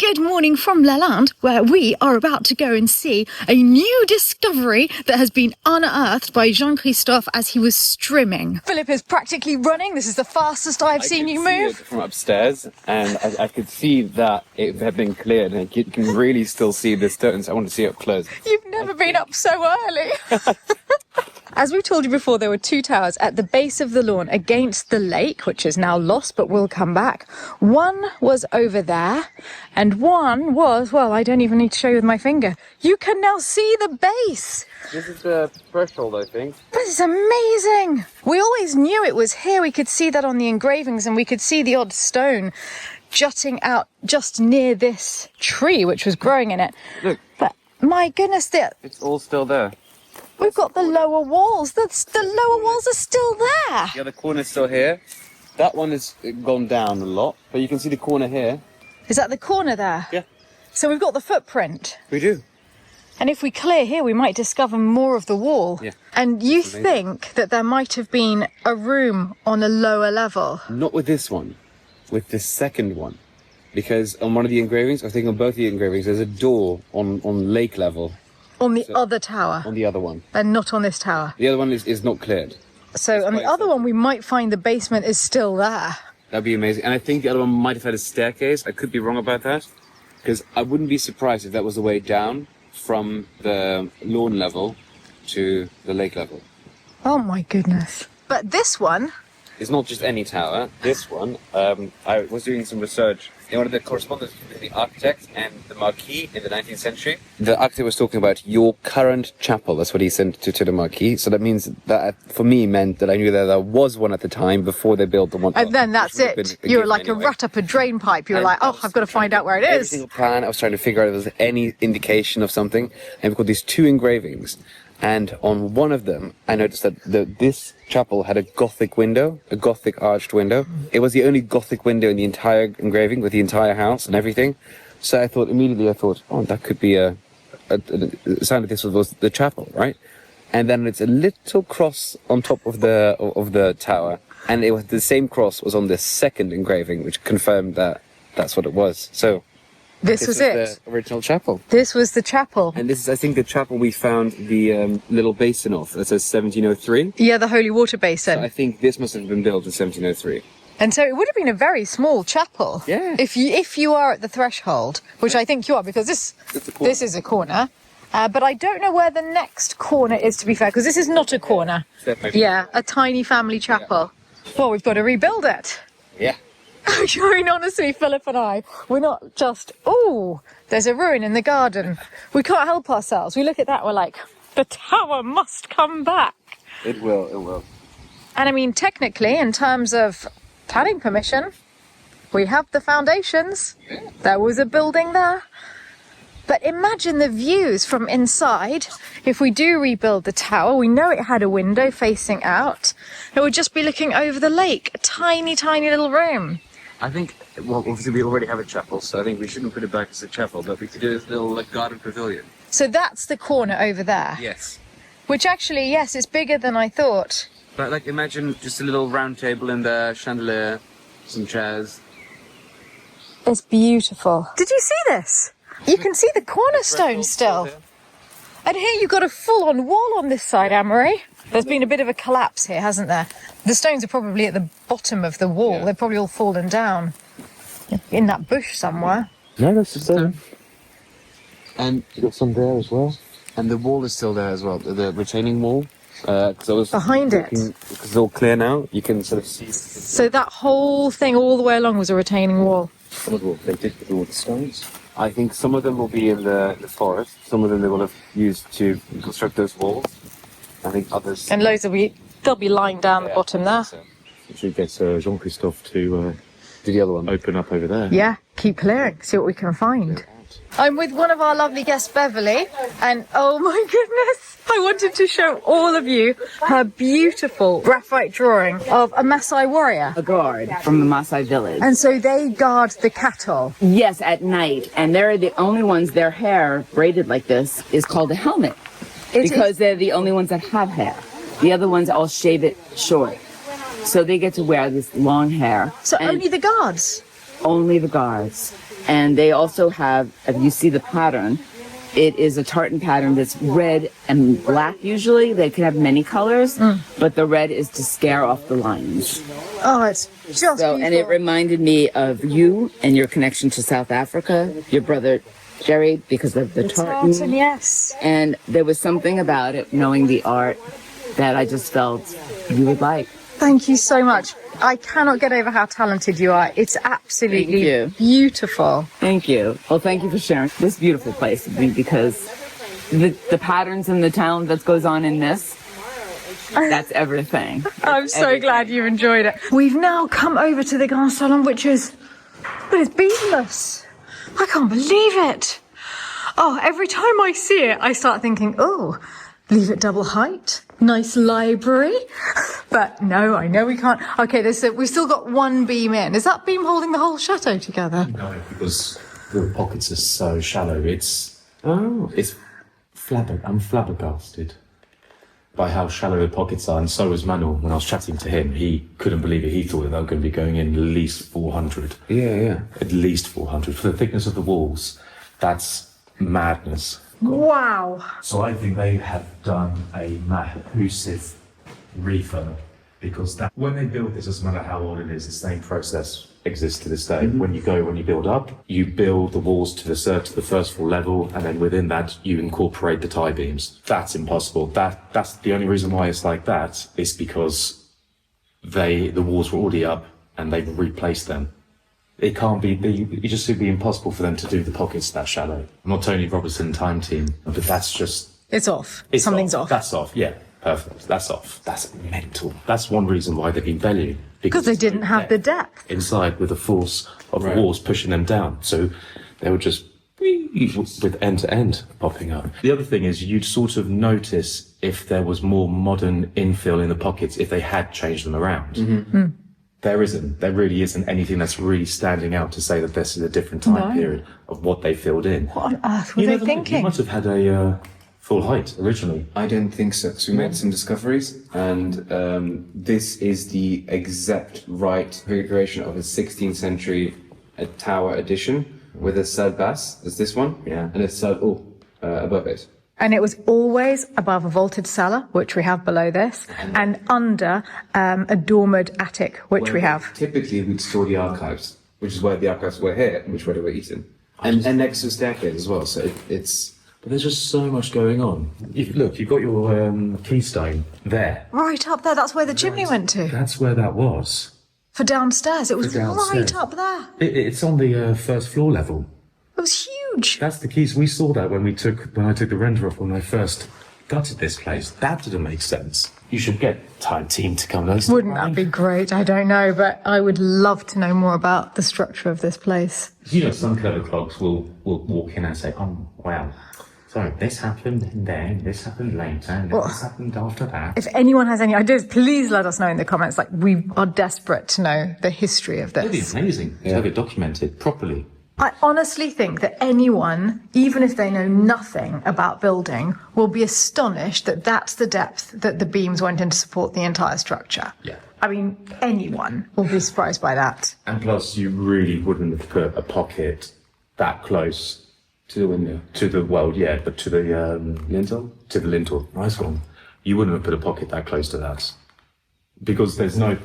good morning from Lalande, where we are about to go and see a new discovery that has been unearthed by Jean-Christophe as he was streaming. Philip is practically running. This is the fastest I've seen you move. From upstairs, and I could see that it had been cleared, and you can really still see the stones. I want to see it up close. You've never been up so early. As we've told you before, there were two towers at the base of the lawn against the lake, which is now lost but will come back. One was over there, and one was, well, I don't even need to show you with my finger. You can now see the base. This is the threshold, I think. This is amazing. We always knew it was here. We could see that on the engravings, and we could see the odd stone jutting out just near this tree, which was growing in it. Look. But my goodness, it's all still there. We've got the lower walls. The lower walls are still there. Yeah, the corner's still here. That one has gone down a lot, but you can see the corner here. Is that the corner there? Yeah. So we've got the footprint. We do. And if we clear here, we might discover more of the wall. Yeah. And you think that there might have been a room on a lower level? Not with this one, with the second one. Because on one of the engravings, I think on both the engravings, there's a door on lake level. On the other tower? On the other one. And not on this tower? The other one is not cleared. So on the other one, we might find the basement is still there. That'd be amazing. And I think the other one might have had a staircase. I could be wrong about that. Because I wouldn't be surprised if that was the way down from the lawn level to the lake level. Oh my goodness. But this one... It's not just any tower. This one, I was doing some research in one of the correspondence between the architect and the marquis in the 19th century. The architect was talking about your current chapel. That's what he sent to the marquis. So that means that, for me, meant that I knew that there was one at the time before they built the one. And then that's it. You were like anyway. A rat up a drain pipe. You were like, oh, I've got to find out where it is. Every single plan, I was trying to figure out if there was any indication of something. And we've got these two engravings. And on one of them, I noticed that this chapel had a Gothic window, a Gothic arched window. It was the only Gothic window in the entire engraving with the entire house and everything. So I thought, oh, that could be a sign that this was the chapel, right? And then it's a little cross on top of the tower. And it was the same cross was on the second engraving, which confirmed that that's what it was. So... This was it. The original chapel. This was the chapel. And this is, I think, the chapel we found the little basin of. That says 1703. Yeah, the holy water basin. So I think this must have been built in 1703. And so it would have been a very small chapel. Yeah. If you are at the threshold, which I think you are, because this is a corner. But I don't know where the next corner is, to be fair, because this is not a corner. Yeah, a tiny family chapel. Yeah. Well, we've got to rebuild it. Yeah. I mean, honestly, Philip and I, we're not just, there's a ruin in the garden. We can't help ourselves. We look at that, we're like, the tower must come back. It will. And I mean, technically, in terms of planning permission, we have the foundations. Yeah. There was a building there. But imagine the views from inside. If we do rebuild the tower, we know it had a window facing out. It would just be looking over the lake, a tiny, tiny little room. I think, well, obviously we already have a chapel, so I think we shouldn't put it back as a chapel, but we could do a little garden pavilion. So that's the corner over there? Yes. Which actually, yes, is bigger than I thought. But imagine just a little round table in there, chandelier, some chairs. It's beautiful. Did you see this? You can see the cornerstone still. And here you've got a full-on wall on this side, Amory. There's been a bit of a collapse here, hasn't there? The stones are probably at the bottom of the wall. Yeah. They've probably all fallen down in that bush somewhere. No, that's just there. And you've got some there as well. And the wall is still there as well, the retaining wall. Behind it. Because it's all clear now, you can sort of see. So that whole thing all the way along was a retaining wall. Some of the wall they did with all the stones. I think some of them will be in the forest. Some of them they will have used to construct those walls. I think others... And loads they'll be lying down the bottom there. So. We should get Jean-Christophe to do the other one. Open up over there. Yeah, keep clearing, see what we can find. I'm with one of our lovely guests, Beverly, and oh my goodness, I wanted to show all of you her beautiful graphite drawing of a Maasai warrior. A guard from the Maasai village. And so they guard the cattle. Yes, at night. And they're the only ones, their hair braided like this is called a helmet. Because they're the only ones that have hair. The other ones all shave it short. So they get to wear this long hair. So only the guards? Only the guards. And they also have, if you see the pattern, it is a tartan pattern that's red and black usually. They can have many colors, but the red is to scare off the lions. Oh, it's just So, beautiful. and it reminded me of you and your connection to South Africa, your brother Jerry, because of the tartan. Tartan, yes. And there was something about it, knowing the art, that I just felt you would like. Thank you so much. I cannot get over how talented you are. It's absolutely Thank you. beautiful. Thank you. Well, thank you for sharing this beautiful place with me, because the patterns and the talent that goes on in this, that's everything. I'm so glad you enjoyed it. We've now come over to the Grand Salon, which is, well, it's beamless. I can't believe it. Oh, every time I see it, I start thinking, oh, leave it double height. Nice library. But no, I know we can't. Okay, we've still got one beam in. Is that beam holding the whole chateau together? No, because the pockets are so shallow. I'm flabbergasted by how shallow the pockets are, and so was Manuel. When I was chatting to him, he couldn't believe it. He thought that they were going to be going in at least 400. Yeah. At least 400. For the thickness of the walls, that's madness. Wow. So I think they have done a massive refurb, because when they build this, doesn't matter how old it is, the same process exists to this day. When you build up, you build the walls to the first floor level, and then within that you incorporate the tie beams. That's impossible. That's the only reason why it's like that, is because the walls were already up and they've replaced them. It can't be, it just would be impossible for them to do the pockets that shallow. I'm not Tony Robertson time team, but that's just... It's off. Something's off. That's off, yeah. Perfect. That's off. That's mental. That's one reason why they've been valued. Because they didn't have the depth. Inside, with the force of the walls pushing them down. So they were just with end to end popping up. The other thing is, you'd sort of notice if there was more modern infill in the pockets if they had changed them around. There isn't. There really isn't anything that's really standing out to say that this is a different time period of what they filled in. What on earth were they thinking? You must have had a full height originally. I don't think so. So we made some discoveries, and this is the exact right configuration of a 16th century tower addition with a salle basse, as this one, and a salle above it. And it was always above a vaulted cellar, which we have below this, and under a dormered attic, which we have. Typically, we'd store the archives, which is where the archives were here, which where they were eaten, and next to the staircase as well. So it's. But there's just so much going on. Look, you've got your keystone there. Right up there, that's where the chimney went to. That's where that was. For downstairs, it was downstairs. right up there. It's on the first floor level. It was huge. That's the keys. We saw that when I took the render off when I first gutted this place. That didn't make sense. You should get Time Team to come. Wouldn't that be great? I don't know, but I would love to know more about the structure of this place. You know, some clever clocks will walk in and say, "Oh, wow. So this happened then, this happened later, and this happened after that." If anyone has any ideas, please let us know in the comments. Like, we are desperate to know the history of It'd be this. amazing to have it documented properly. I honestly think that anyone, even if they know nothing about building, will be astonished that that's the depth that the beams went in to support the entire structure. Yeah. I mean, anyone will be surprised by that. And plus, you really wouldn't have put a pocket that close To the window. to the but to the lintel. To the lintel, nice one. You wouldn't have put a pocket that close to that, because there's no.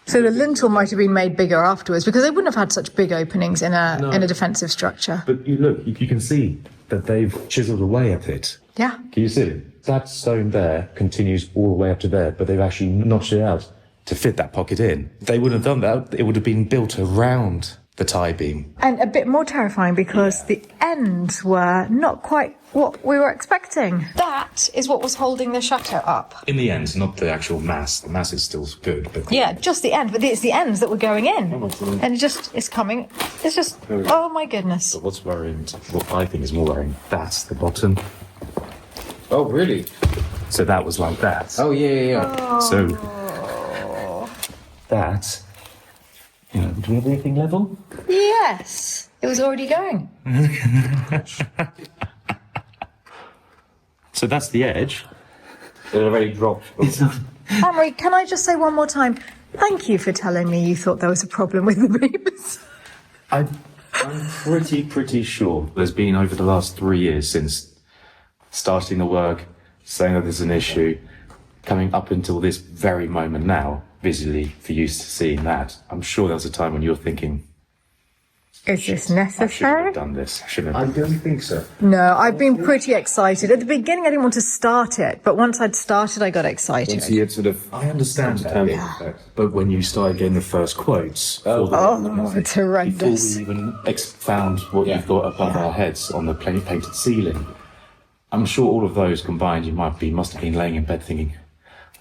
So the lintel might have been made bigger afterwards, because they wouldn't have had such big openings in a defensive structure. But you can see that they've chiseled away at it. Yeah. Can you see it? That stone there continues all the way up to there, but they've actually notched it out to fit that pocket in. They wouldn't have done that. It would have been built around the tie beam. And a bit more terrifying because the ends were not quite what we were expecting. That is what was holding the chateau up. In the end, not the actual mass. The mass is still good, but Yeah, just the end, but it's the ends that were going in. And it's coming. It's just, oh my goodness. But what's worrying, what I think is more worrying, that's the bottom. Oh, really? So that was like that. Oh, yeah. So that, do we have anything level? Yes, it was already going. So that's the edge. It already dropped. Anne-Marie, can I just say one more time, thank you for telling me you thought there was a problem with the beams. I'm pretty sure there's been over the last 3 years since starting the work, saying that there's an issue, coming up until this very moment now, visually, for you seeing that. I'm sure there was a time when you were thinking, Is this I shouldn't necessary? have done this. I shouldn't I have don't think so. No, I've been pretty excited. At the beginning, I didn't want to start it, but once I'd started, I got excited. Once you had sort of I understand that, but when you started getting the first quotes, It's horrendous. before we even found what you've got above our heads on the painted ceiling, I'm sure all of those combined, you must have been laying in bed thinking,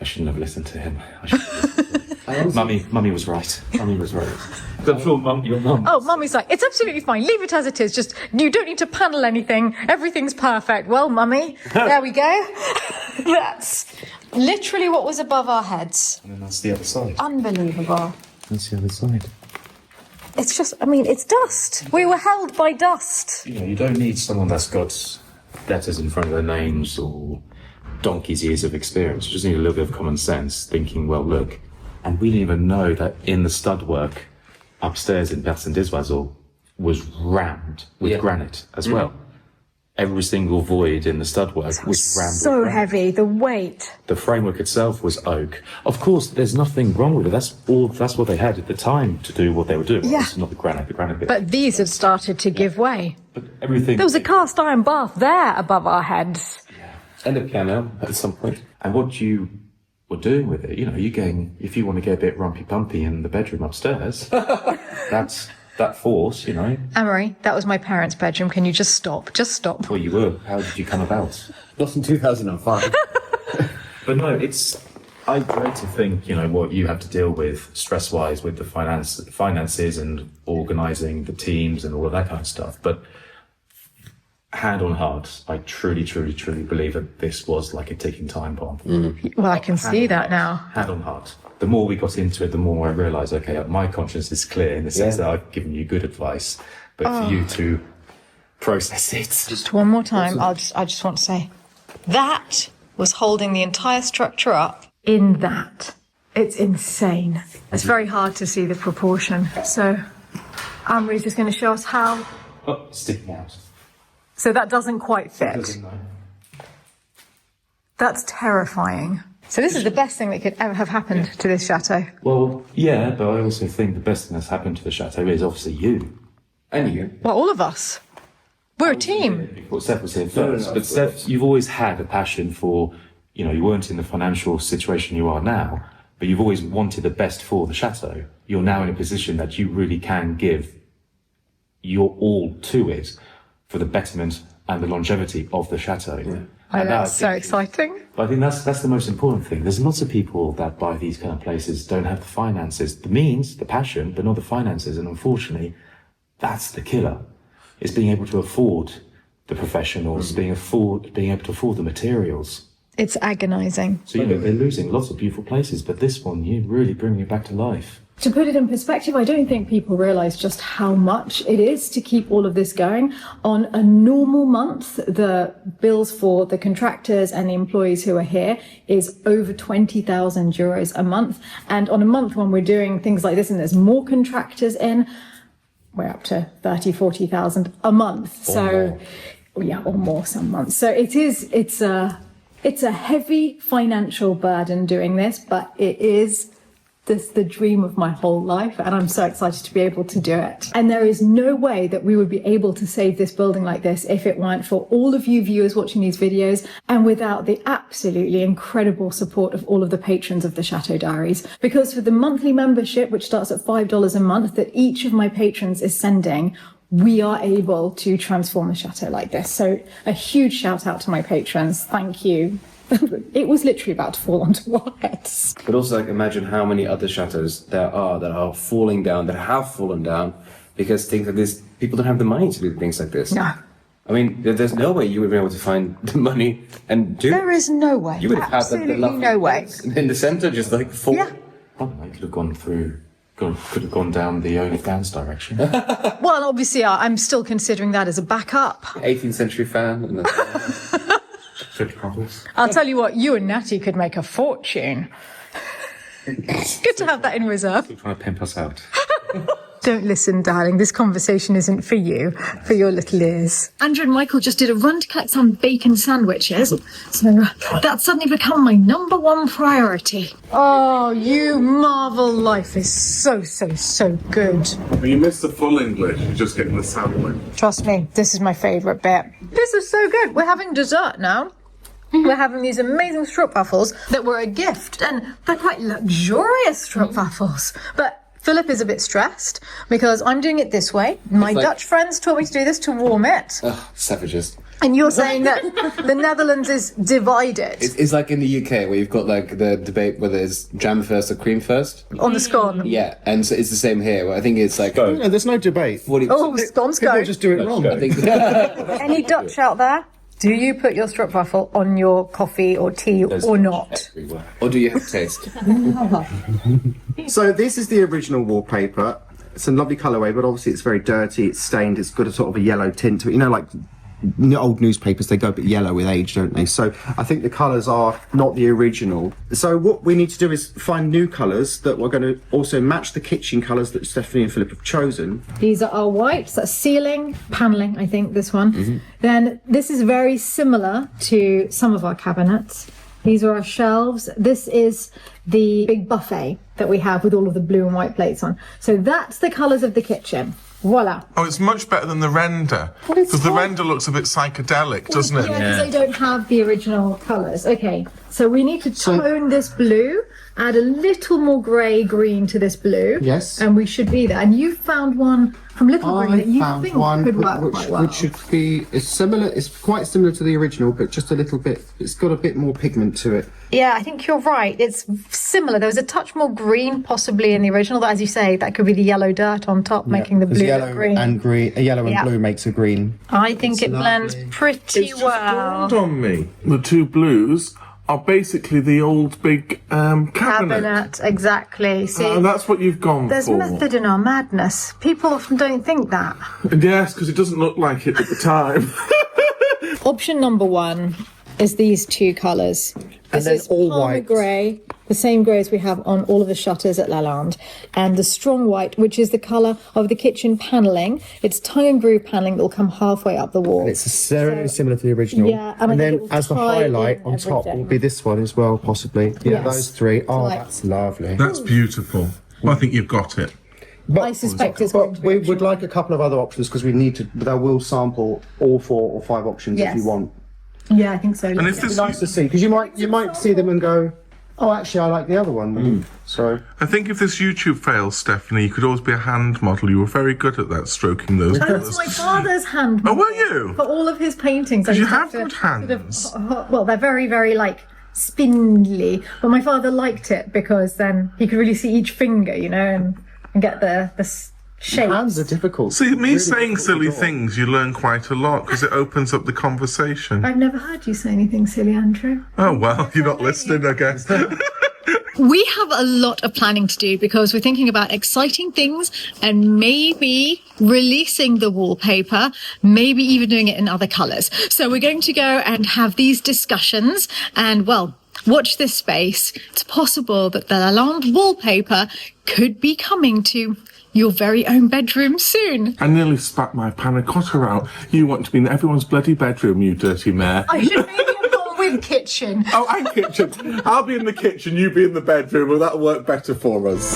I shouldn't have listened to him. I shouldn't have listened to him. Mummy was right. Mummy was right. I'm sure your mum. Oh, Mummy's like, it's absolutely fine. Leave it as it is. Just, you don't need to panel anything. Everything's perfect. Well, Mummy, there we go. That's literally what was above our heads. And then that's the other side. Unbelievable. That's the other side. It's just, I mean, it's dust. We were held by dust. You don't need someone that's got letters in front of their names or donkey's years of experience. You just need a little bit of common sense, thinking, well, look, and we didn't even know that in the stud work upstairs in Bersin d'Issoisel was rammed with granite as well. Every single void in the stud work was rammed with So granite. heavy, the weight. The framework itself was oak. Of course, there's nothing wrong with it. That's what they had at the time to do what they were doing. Yeah. It's not the granite bit. But these had started to give way. But everything. There was a cast iron bath there above our heads. and a piano at some point. And what you were doing with it, you're going, if you want to get a bit rumpy-pumpy in the bedroom upstairs, that's that force, Amory, that was my parents' bedroom. Can you just stop? Just stop. Well, you were. How did you come about? Not in 2005. But no, I dread to think, what you have to deal with stress-wise with the finances and organising the teams and all of that kind of stuff. But hand on heart, I truly, truly, truly believe that this was like a ticking time bomb. Well, I can see that now. Hand on heart. The more we got into it, the more I realised, okay, my conscience is clear in the sense that I've given you good advice, but for you to process it. Just one more time, I just want to say, that was holding the entire structure up in that. It's insane. It's very hard to see the proportion. So, Amory's just going to show us how. Oh, sticking out. So that doesn't quite fit. Doesn't know. That's terrifying. So this is the best thing that could ever have happened to this chateau. Well, yeah, but I also think the best thing that's happened to the chateau is obviously you. And you. Well, all of us. We're a team. Well, Seth was here first, but Seth, you've always had a passion for, you weren't in the financial situation you are now, but you've always wanted the best for the chateau. You're now in a position that you really can give your all to it for the betterment and the longevity of the chateau. Yeah. Oh, that's so exciting. But I think that's the most important thing. There's lots of people that buy these kind of places don't have the finances, the means, the passion, but not the finances. And unfortunately, that's the killer. It's being able to afford the professionals, being able to afford the materials. It's agonising. So, they're losing lots of beautiful places, but this one, you really bring it back to life. To put it in perspective, I don't think people realise just how much it is to keep all of this going. On a normal month, the bills for the contractors and the employees who are here is over 20,000 euros a month. And on a month when we're doing things like this and there's more contractors in, we're up to 30, 40,000 a month. Or more some months. So it's a heavy financial burden doing this, but it is the dream of my whole life, and I'm so excited to be able to do it. And there is no way that we would be able to save this building like this if it weren't for all of you viewers watching these videos and without the absolutely incredible support of all of the patrons of the Chateau Diaries. Because for the monthly membership, which starts at $5 a month, that each of my patrons is sending, we are able to transform the chateau like this. So a huge shout out to my patrons. Thank you. It was literally about to fall onto our heads. But also, imagine how many other chateaus there are that are falling down, that have fallen down, because things like this, people don't have the money to do things like this. No. I mean, there's no way you would be able to find the money and do it. There is no way. You would have had Absolutely the lovely no way. place in the centre, just like fall. Yeah. I don't know, could have gone down the OnlyFans direction. Well, obviously, I'm still considering that as a backup. 18th century fan. And I'll tell you what, you and Natty could make a fortune. It's good to have that in reserve. Trying to pimp us out. Don't listen, darling. This conversation isn't for you, for your little ears. Andrew and Michael just did a run to collect some bacon sandwiches, so that's suddenly become my #1 priority. Oh, you marvel. Life is so, so, so good. But you missed the full English, you're just getting the sandwich. Trust me, this is my favourite bit. This is so good. We're having dessert now. We're having these amazing stroopwafels that were a gift, and they're quite luxurious stroopwafels. But Philip is a bit stressed because I'm doing it this way. My Dutch friends taught me to do this to warm it. Ugh, savages. And you're saying that the Netherlands is divided It's like in the UK where you've got like the debate whether it's jam first or cream first. on the scone. Yeah, and so it's the same here. Where I think it's like No, there's no debate. 40%. Oh, scones People go. just do it wrong. I think Any Dutch out there? Do you put your stroopwafel on your coffee or tea or not? or do you have taste? So this is the original wallpaper. It's a lovely colourway, but obviously it's very dirty. It's stained. It's got a sort of a yellow tint to it. You know, like old newspapers, they go a bit yellow with age, don't they? So I think the colours are not the original. So what we need to do is find new colours that we're going to also match the kitchen colours that Stephanie and Philip have chosen. These are our whites. That's ceiling, panelling, I think, this one. Then this is very similar to some of our cabinets. These are our shelves. This is the big buffet that we have with all of the blue and white plates on. So that's the colours of the kitchen. Voila. Oh, it's much better than the render. Because the render looks a bit psychedelic, doesn't it? Yeah, because they don't have the original colours. Okay, so we need to tone this blue, add a little more grey green to this blue. Yes. And we should be there. And you found one from Little Green that you think could work quite well. which should be similar. It's quite similar to the original, but just a little bit. It's got a bit more pigment to it. Yeah, I think you're right. It's similar. There was a touch more green possibly in the original, but as you say, that could be the yellow dirt on top making the blue look green. Yellow and Yeah. blue makes a green. I think it blends lovely. pretty It's just well. dawned on me. The two blues are basically the old big cabinet. Cabinet, exactly. See, And that's what you've gone there's for. method in our madness. People often don't think that. Yes, because it doesn't look like it at the time. Option number 1 is these two colours. This then is all Palmer white. grey, the same grey as we have on all of the shutters at Lalande, and the strong white, which is the colour of the kitchen panelling. It's tongue and groove panelling that will come halfway up the wall. It's very similar to the original. Yeah, and I and think then it will as the tie in highlight on top everything. will be this one as well, possibly. Yeah, Yes. those three. Oh, Like- that's lovely. That's beautiful. Well, I think you've got it. I suspect it's going But to be we optional. would like a couple of other options because we need to. They will sample all 4 or 5 options Yes. if you want. Yeah, I think so. And if It'd be this, nice to see because you might see them and go, oh, actually, I like the other one. So I think if this YouTube fails, Stephanie, you could always be a hand model. You were very good at that, stroking those That's colours. my father's hand. Oh, were you? For all of his paintings. I you just have to good hands. well, they're very, very like spindly. But my father liked it because then he could really see each finger, you know, and get the shape. hands are difficult. See, me Really saying difficult to silly draw. things, you learn quite a lot because it opens up the conversation. I've never heard you say anything silly, Andrew. Oh, well, you're not listening, I guess. We have a lot of planning to do because we're thinking about exciting things and maybe releasing the wallpaper, maybe even doing it in other colours. So we're going to go and have these discussions and, well, watch this space. It's possible that the Lalande wallpaper could be coming to your very own bedroom soon. I nearly spat my panna cotta out. You want to be in everyone's bloody bedroom, you dirty mare. I should maybe have gone with kitchen. Oh, and kitchen. I'll be in the kitchen, you be in the bedroom. Well, that'll work better for us.